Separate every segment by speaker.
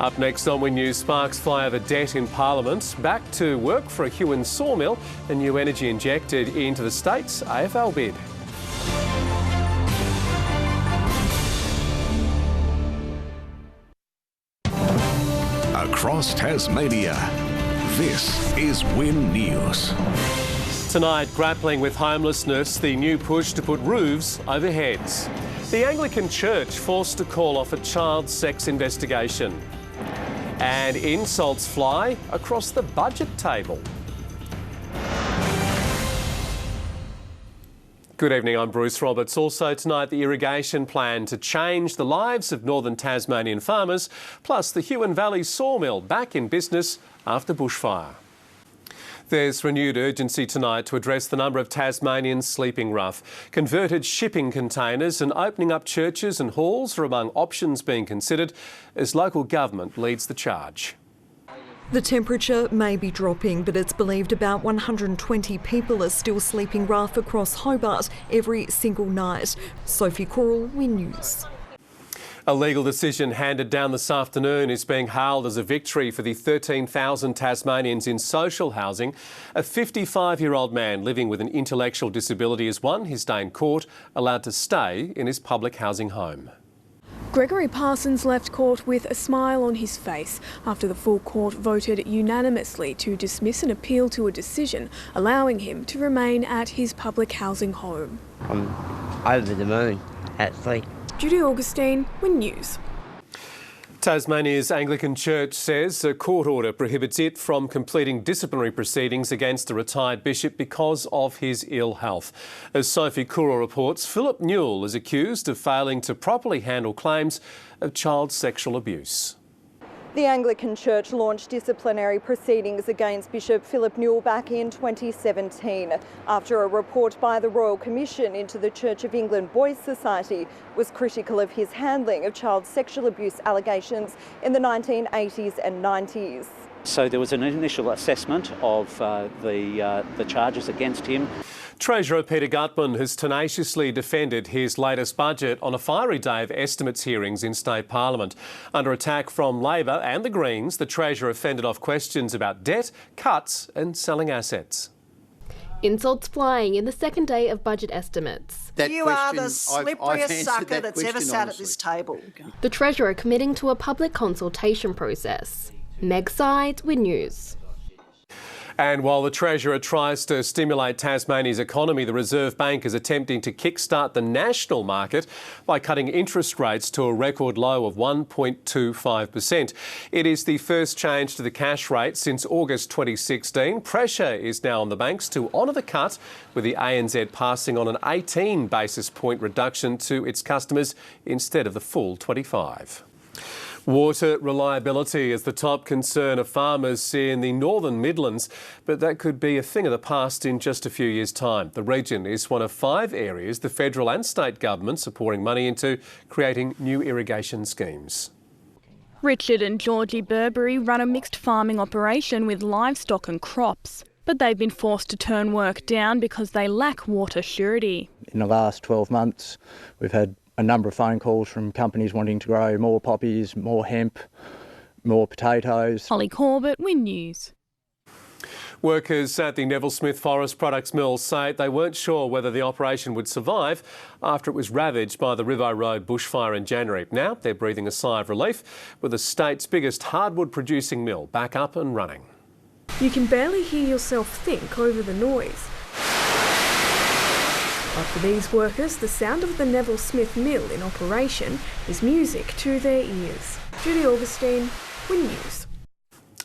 Speaker 1: Up next on Win News, sparks fly over debt in Parliament. Back to work for a Huon sawmill and new energy injected into the state's AFL bid.
Speaker 2: Across Tasmania, this is Win News.
Speaker 1: Tonight, grappling with homelessness, the new push to put roofs over heads. The Anglican Church forced to call off a child sex investigation. And insults fly across the budget table. Good evening, I'm Bruce Roberts. Also tonight, the irrigation plan to change the lives of northern Tasmanian farmers, plus the Huon Valley sawmill back in business after bushfire. There's renewed urgency tonight to address the number of Tasmanians sleeping rough. Converted shipping containers and opening up churches and halls are among options being considered as local government leads the charge.
Speaker 3: The temperature may be dropping, but it's believed about 120 people are still sleeping rough across Hobart every single night. Sophie Coral, Win News.
Speaker 1: A legal decision handed down this afternoon is being hailed as a victory for the 13,000 Tasmanians in social housing. A 55-year-old man living with an intellectual disability has won his day in court, allowed to stay in his public housing home.
Speaker 4: Gregory Parsons left court with a smile on his face after the full court voted unanimously to dismiss an appeal to a decision allowing him to remain at his public housing home.
Speaker 5: I'm over the moon, actually.
Speaker 4: Judy Augustine, Win News.
Speaker 1: Tasmania's Anglican Church says a court order prohibits it from completing disciplinary proceedings against a retired bishop because of his ill health. As Sophie Coral reports, Philip Newell is accused of failing to properly handle claims of child sexual abuse.
Speaker 6: The Anglican Church launched disciplinary proceedings against Bishop Philip Newell back in 2017 after a report by the Royal Commission into the Church of England Boys Society was critical of his handling of child sexual abuse allegations in the 1980s and 90s.
Speaker 7: So there was an initial assessment of the charges against him.
Speaker 1: Treasurer Peter Gutman has tenaciously defended his latest budget on a fiery day of estimates hearings in State Parliament. Under attack from Labor and the Greens, the Treasurer fended off questions about debt, cuts and selling assets.
Speaker 8: Insults flying in the second day of budget estimates.
Speaker 9: You are the slipperiest sucker that's ever sat at this table.
Speaker 8: The Treasurer committing to a public consultation process. Meg Sides, Win News.
Speaker 1: And while the Treasurer tries to stimulate Tasmania's economy, the Reserve Bank is attempting to kickstart the national market by cutting interest rates to a record low of 1.25%. It is the first change to the cash rate since August 2016. Pressure is now on the banks to honour the cut, with the ANZ passing on an 18 basis point reduction to its customers instead of the full 25. Water reliability is the top concern of farmers in the northern Midlands, but that could be a thing of the past in just a few years' time. The region is one of 5 areas the federal and state governments are pouring money into creating new irrigation schemes.
Speaker 4: Richard and Georgie Burberry run a mixed farming operation with livestock and crops, but they've been forced to turn work down because they lack water surety.
Speaker 10: In the last 12 months, we've had a number of phone calls from companies wanting to grow more poppies, more hemp, more potatoes.
Speaker 4: Holly Corbett, Win News.
Speaker 1: Workers at the Neville Smith Forest Products Mill say they weren't sure whether the operation would survive after it was ravaged by the Rivo Road bushfire in January. Now they're breathing a sigh of relief with the state's biggest hardwood producing mill back up and running.
Speaker 4: You can barely hear yourself think over the noise. But for these workers, the sound of the Neville Smith mill in operation is music to their ears. Judy Augustine, Win News.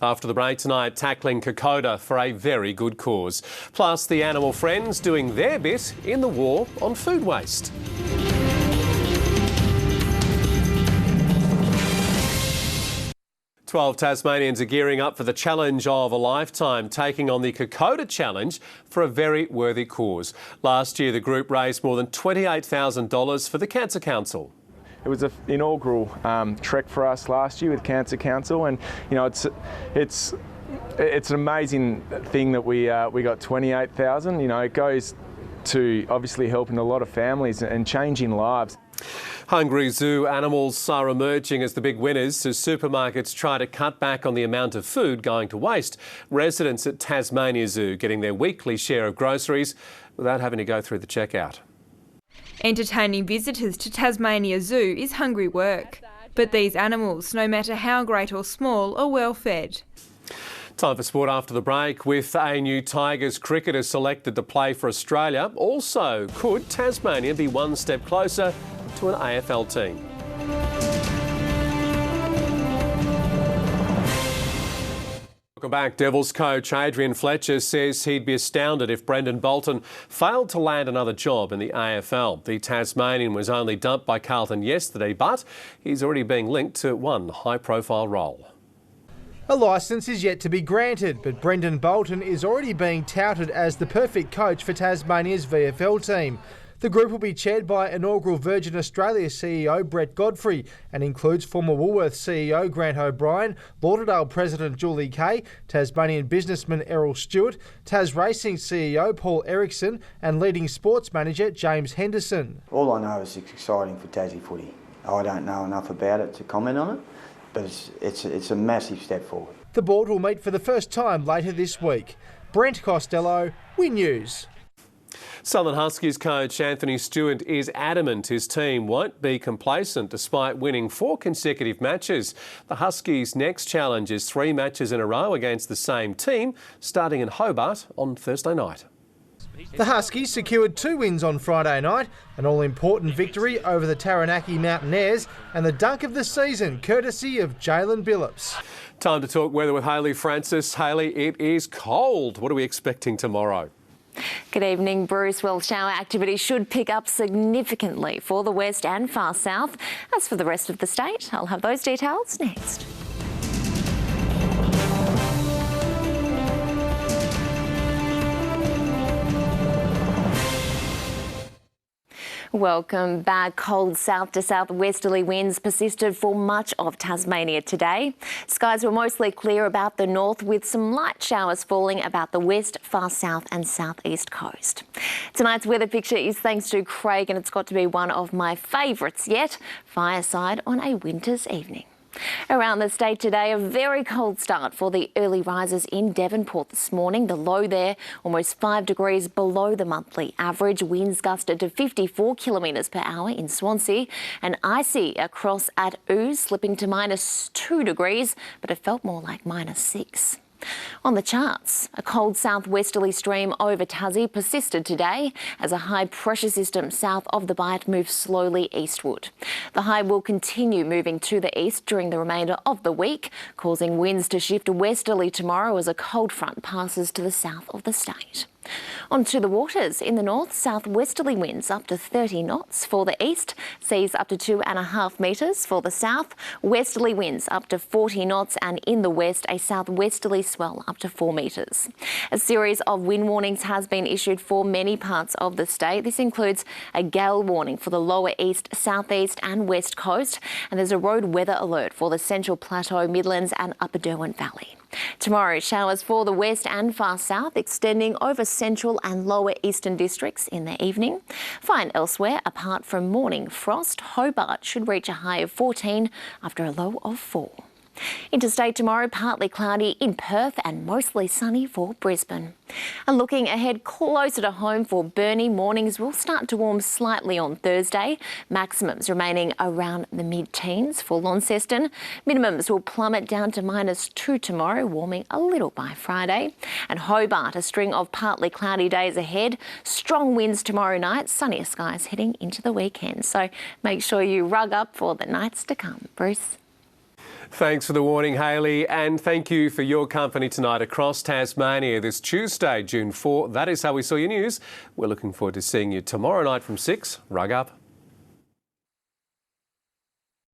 Speaker 1: After the break tonight, tackling Kokoda for a very good cause. Plus, the animal friends doing their bit in the war on food waste. 12 Tasmanians are gearing up for the challenge of a lifetime, taking on the Kokoda Challenge for a very worthy cause. Last year, the group raised more than $28,000 for the Cancer Council.
Speaker 11: It was an inaugural trek for us last year with Cancer Council, and you know it's an amazing thing that we got 28,000. You know, it goes to obviously helping a lot of families and changing lives.
Speaker 1: Hungry zoo animals are emerging as the big winners as supermarkets try to cut back on the amount of food going to waste. Residents at Tasmania Zoo getting their weekly share of groceries without having to go through the checkout.
Speaker 12: Entertaining visitors to Tasmania Zoo is hungry work. But these animals, no matter how great or small, are well fed.
Speaker 1: Time for sport after the break. With a new Tigers cricketer selected to play for Australia, also could Tasmania be one step closer to an AFL team? Welcome back. Devils coach Adrian Fletcher says he'd be astounded if Brendan Bolton failed to land another job in the AFL. The Tasmanian was only dumped by Carlton yesterday, but he's already being linked to one high-profile role.
Speaker 13: A licence is yet to be granted, but Brendan Bolton is already being touted as the perfect coach for Tasmania's VFL team. The group will be chaired by inaugural Virgin Australia CEO Brett Godfrey and includes former Woolworths CEO Grant O'Brien, Lauderdale President Julie Kay, Tasmanian businessman Errol Stewart, Tas Racing CEO Paul Erickson and leading sports manager James Henderson.
Speaker 14: All I know is it's exciting for Tassie footy. I don't know enough about it to comment on it, but it's a massive step forward.
Speaker 13: The board will meet for the first time later this week. Brent Costello, Win News.
Speaker 1: Southern Huskies coach Anthony Stewart is adamant his team won't be complacent despite winning 4 consecutive matches. The Huskies' next challenge is 3 matches in a row against the same team, starting in Hobart on Thursday night.
Speaker 13: The Huskies secured 2 wins on Friday night, an all-important victory over the Taranaki Mountaineers and the dunk of the season, courtesy of Jalen Billups.
Speaker 1: Time to talk weather with Hayley Francis. Hayley, it is cold. What are we expecting tomorrow?
Speaker 15: Good evening, Bruce. Well, shower activity should pick up significantly for the west and far south. As for the rest of the state, I'll have those details next. Welcome back. Cold south to southwesterly winds persisted for much of Tasmania today. Skies were mostly clear about the north with some light showers falling about the west, far south and southeast coast. Tonight's weather picture is thanks to Craig and it's got to be one of my favourites yet, fireside on a winter's evening. Around the state today, a very cold start for the early risers in Devonport this morning. The low there, almost 5 degrees below the monthly average. Winds gusted to 54 kilometres per hour in Swansea and icy across at Ouse, slipping to -2 degrees, but it felt more like -6. On the charts, a cold southwesterly stream over Tassie persisted today as a high pressure system south of the Bight moves slowly eastward. The high will continue moving to the east during the remainder of the week, causing winds to shift westerly tomorrow as a cold front passes to the south of the state. Onto the waters. In the north, southwesterly winds up to 30 knots. For the east, seas up to 2.5 metres. For the south, westerly winds up to 40 knots and in the west, a southwesterly swell up to 4 metres. A series of wind warnings has been issued for many parts of the state. This includes a gale warning for the lower east, southeast and west coast, and there's a road weather alert for the Central Plateau, Midlands and Upper Derwent Valley. Tomorrow, showers for the west and far south, extending over central and lower eastern districts in the evening. Fine elsewhere, apart from morning frost. Hobart should reach a high of 14 after a low of 4. Interstate tomorrow, partly cloudy in Perth and mostly sunny for Brisbane. And looking ahead closer to home for Burnie, mornings will start to warm slightly on Thursday, maximums remaining around the mid-teens. For Launceston, minimums will plummet down to -2 tomorrow, warming a little by Friday. And Hobart, a string of partly cloudy days ahead, strong winds tomorrow night, sunnier skies heading into the weekend. So make sure you rug up for the nights to come. Bruce?
Speaker 1: Thanks for the warning, Hayley, and thank you for your company tonight across Tasmania this Tuesday, June 4. That is how we saw your news. We're looking forward to seeing you tomorrow night from 6. Rug up.